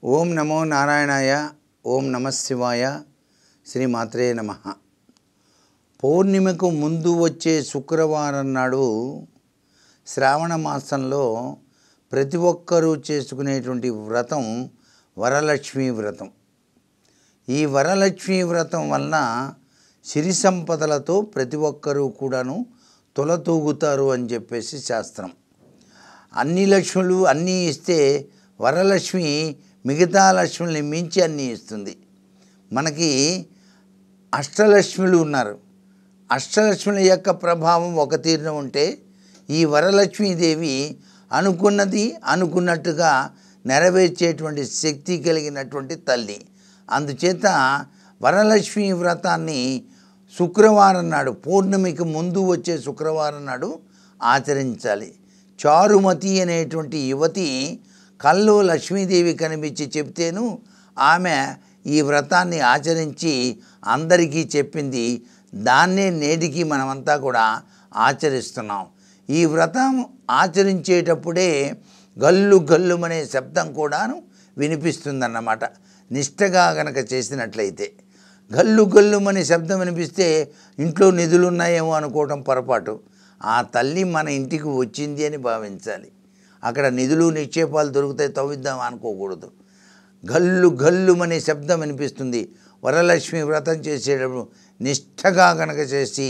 ఓం నమో నారాయణాయ. ఓం నమ శివాయ. శ్రీమాత్రే నమ. పౌర్ణిమకు ముందు వచ్చే శుక్రవారం నాడు శ్రావణ మాసంలో ప్రతి ఒక్కరూ చేసుకునేటువంటి వ్రతం వరలక్ష్మీ వ్రతం. ఈ వరలక్ష్మీ వ్రతం వలన సిరి సంపదలతో ప్రతి ఒక్కరూ కూడాను తొలతూగుతారు అని చెప్పేసి శాస్త్రం. అన్ని లక్ష్ములు అన్నీ ఇస్తే వరలక్ష్మి మిగతా లక్ష్ముల్ని మించి అన్నీ ఇస్తుంది. మనకి అష్టలక్ష్ములు ఉన్నారు. అష్టలక్ష్ముల యొక్క ప్రభావం ఒక తీరున ఉంటే ఈ వరలక్ష్మీదేవి అనుకున్నది అనుకున్నట్టుగా నెరవేర్చేటువంటి శక్తి కలిగినటువంటి తల్లి. అందుచేత వరలక్ష్మీ వ్రతాన్ని శుక్రవారం నాడు, పౌర్ణమికి ముందు వచ్చే శుక్రవారం నాడు ఆచరించాలి. చారుమతి అనేటువంటి యువతి కల్లో లక్ష్మీదేవి కనిపించి చెప్తేను ఆమె ఈ వ్రతాన్ని ఆచరించి అందరికీ చెప్పింది. దాన్నే నేటికి మనమంతా కూడా ఆచరిస్తున్నాం. ఈ వ్రతం ఆచరించేటప్పుడే గల్లు గల్లుమనే శబ్దం కూడాను వినిపిస్తుందన్నమాట. నిష్టగా గనక చేసినట్లయితే గల్లు గల్లుమనే శబ్దం వినిపిస్తే ఇంట్లో నిధులు ఉన్నాయేమో అనుకోవటం పొరపాటు. ఆ తల్లి మన ఇంటికి వచ్చింది అని భావించాలి. అక్కడ నిధులు నిక్షేపాలు దొరుకుతాయి, తవ్విద్దాం అనుకోకూడదు. గల్లు గల్లుమనే శబ్దం వినిపిస్తుంది. వరలక్ష్మి వ్రతం చేసేటప్పుడు నిష్టగా కనుక చేసి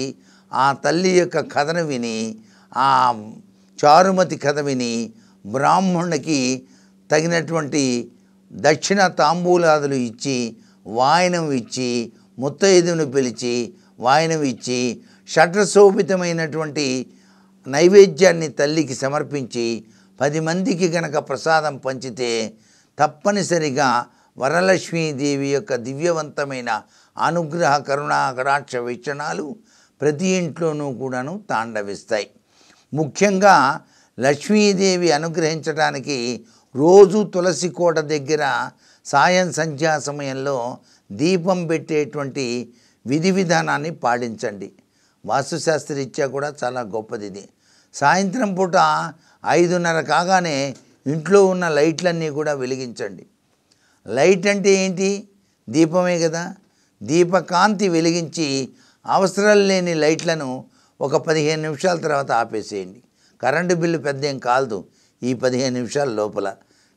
ఆ తల్లి యొక్క కథను విని, ఆ చారుమతి కథ విని బ్రాహ్మణునికి తగినటువంటి దక్షిణ తాంబూలాదులు ఇచ్చి, వాయనం ఇచ్చి, ముత్తైదును పిలిచి వాయనం ఇచ్చి, షట్రశోభితమైనటువంటి నైవేద్యాన్ని తల్లికి సమర్పించి 10 మందికి గనక ప్రసాదం పంచితే తప్పనిసరిగా వరలక్ష్మీదేవి యొక్క దివ్యవంతమైన అనుగ్రహ కరుణా కటాక్ష వీక్షణాలు ప్రతి ఇంట్లోనూ కూడాను తాండవిస్తాయి. ముఖ్యంగా లక్ష్మీదేవి అనుగ్రహించడానికి రోజు తులసి కోట దగ్గర సాయం సంధ్యా సమయంలో దీపం పెట్టేటువంటి విధి విధానాన్ని పాటించండి. వాస్తుశాస్త్రరీత్యా కూడా చాలా గొప్పది ఇది. సాయంత్రం పూట 5:30 కాగానే ఇంట్లో ఉన్న లైట్లన్నీ కూడా వెలిగించండి. లైట్ అంటే ఏంటి? దీపమే కదా. దీపకాంతి వెలిగించి అవసరం లేని లైట్లను ఒక 15 నిమిషాల తర్వాత ఆపేసేయండి. కరెంటు బిల్లు పెద్ద ఏం కాదు ఈ 15 నిమిషాల లోపల.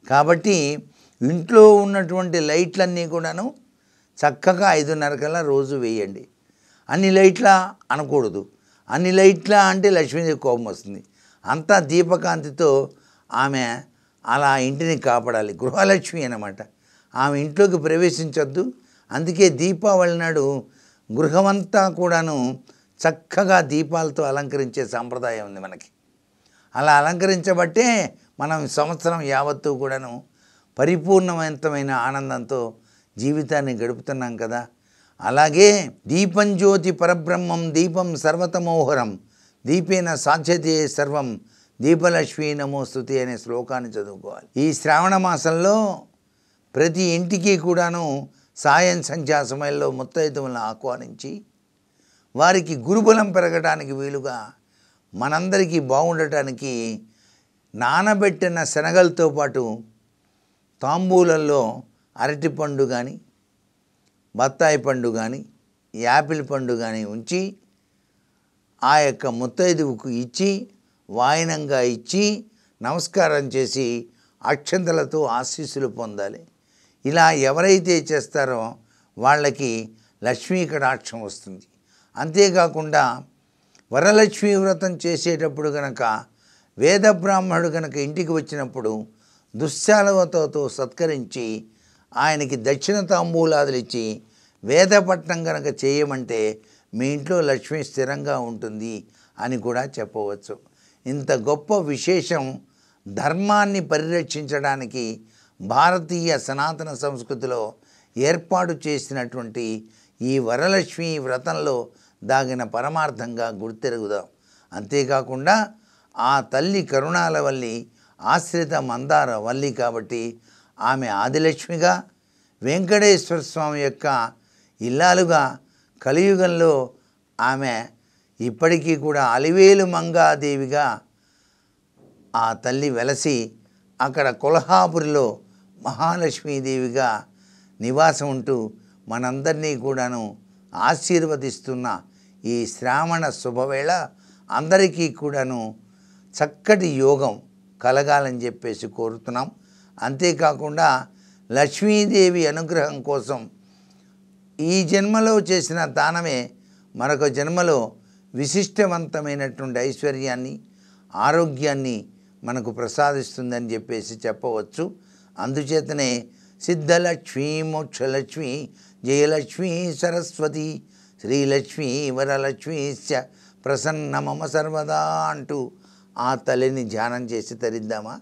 కాబట్టి ఇంట్లో ఉన్నటువంటి లైట్లన్నీ కూడాను చక్కగా 5:30 కల్లా రోజు వేయండి. అన్ని లైట్లా అనకూడదు. అన్ని లైట్లా అంటే లక్ష్మీదేవి కోపం వస్తుంది. అంతా దీపకాంతితో ఆమె అలా ఇంటిని కాపాడాలి. గృహలక్ష్మి అన్నమాట. ఆమె ఇంట్లోకి ప్రవేశించొద్దు. అందుకే దీపావళి నాడు గృహమంతా కూడాను చక్కగా దీపాలతో అలంకరించే సాంప్రదాయం ఉంది మనకి. అలా అలంకరించబట్టే మనం సంవత్సరం యావత్తు కూడాను పరిపూర్ణవంతమైన ఆనందంతో జీవితాన్ని గడుపుతున్నాం కదా. అలాగే దీపం జ్యోతి పరబ్రహ్మం దీపం సర్వతమోహరం దీపేన సాధ్యతే సర్వం దీపలక్ష్మీ నమోస్తుతి అనే శ్లోకాన్ని చదువుకోవాలి. ఈ శ్రావణ మాసంలో ప్రతి ఇంటికి కూడాను సాయం సంధ్యా సమయంలో ముత్తైదువులను ఆహ్వానించి వారికి గురుబలం పెరగడానికి వీలుగా మనందరికీ బాగుండటానికి నానబెట్టిన శనగలతో పాటు తాంబూలంలో అరటిపండు కానీ, బత్తాయి పండు కానీ, యాపిల్ పండు కానీ ఉంచి ఆ యొక్క ముత్తైదువుకు ఇచ్చి, వాయనంగా ఇచ్చి, నమస్కారం చేసి అక్షంతలతో ఆశీస్సులు పొందాలి. ఇలా ఎవరైతే చేస్తారో వాళ్ళకి లక్ష్మీ కటాక్షం వస్తుంది. అంతేకాకుండా వరలక్ష్మీ వ్రతం చేసేటప్పుడు కనుక వేద బ్రాహ్మణుడు కనుక ఇంటికి వచ్చినప్పుడు దుశ్శాలవతో సత్కరించి ఆయనకి దక్షిణ తాంబూలాదులు ఇచ్చి వేదపట్నం కనుక చేయమంటే మీ ఇంట్లో లక్ష్మి స్థిరంగా ఉంటుంది అని కూడా చెప్పవచ్చు. ఇంత గొప్ప విశేషం ధర్మాన్ని పరిరక్షించడానికి భారతీయ సనాతన సంస్కృతిలో ఏర్పాటు చేసినటువంటి ఈ వరలక్ష్మి వ్రతంలో దాగిన పరమార్థంగా గుర్తెరుగుదాం. అంతేకాకుండా ఆ తల్లి కరుణాల వల్లి ఆశ్రిత మందార వల్లి కాబట్టి ఆమె ఆదిలక్ష్మిగా, వెంకటేశ్వర స్వామి యొక్క ఇల్లాలుగా కలియుగంలో ఆమె ఇప్పటికీ కూడా అలివేలు మంగాదేవిగా ఆ తల్లి వెలసి అక్కడ కొల్హాపురిలో మహాలక్ష్మీదేవిగా నివాసం ఉంటూ మనందరినీ కూడాను ఆశీర్వదిస్తున్న ఈ శ్రావణ శుభవేళ అందరికీ కూడాను చక్కటి యోగం కలగాలని చెప్పేసి కోరుతున్నాం. అంతేకాకుండా లక్ష్మీదేవి అనుగ్రహం కోసం ఈ జన్మలో చేసిన దానమే మరొక జన్మలో విశిష్టవంతమైనటువంటి ఐశ్వర్యాన్ని, ఆరోగ్యాన్ని మనకు ప్రసాదిస్తుందని చెప్పేసి చెప్పవచ్చు. అందుచేతనే సిద్ధలక్ష్మీ, మోక్షలక్ష్మి, జయలక్ష్మీ, సరస్వతి, శ్రీలక్ష్మీ, వరలక్ష్మీశ్చ ప్రసన్న మమ సర్వదా అంటూ ఆ తల్లిని ధ్యానం చేసి తరిద్దామా.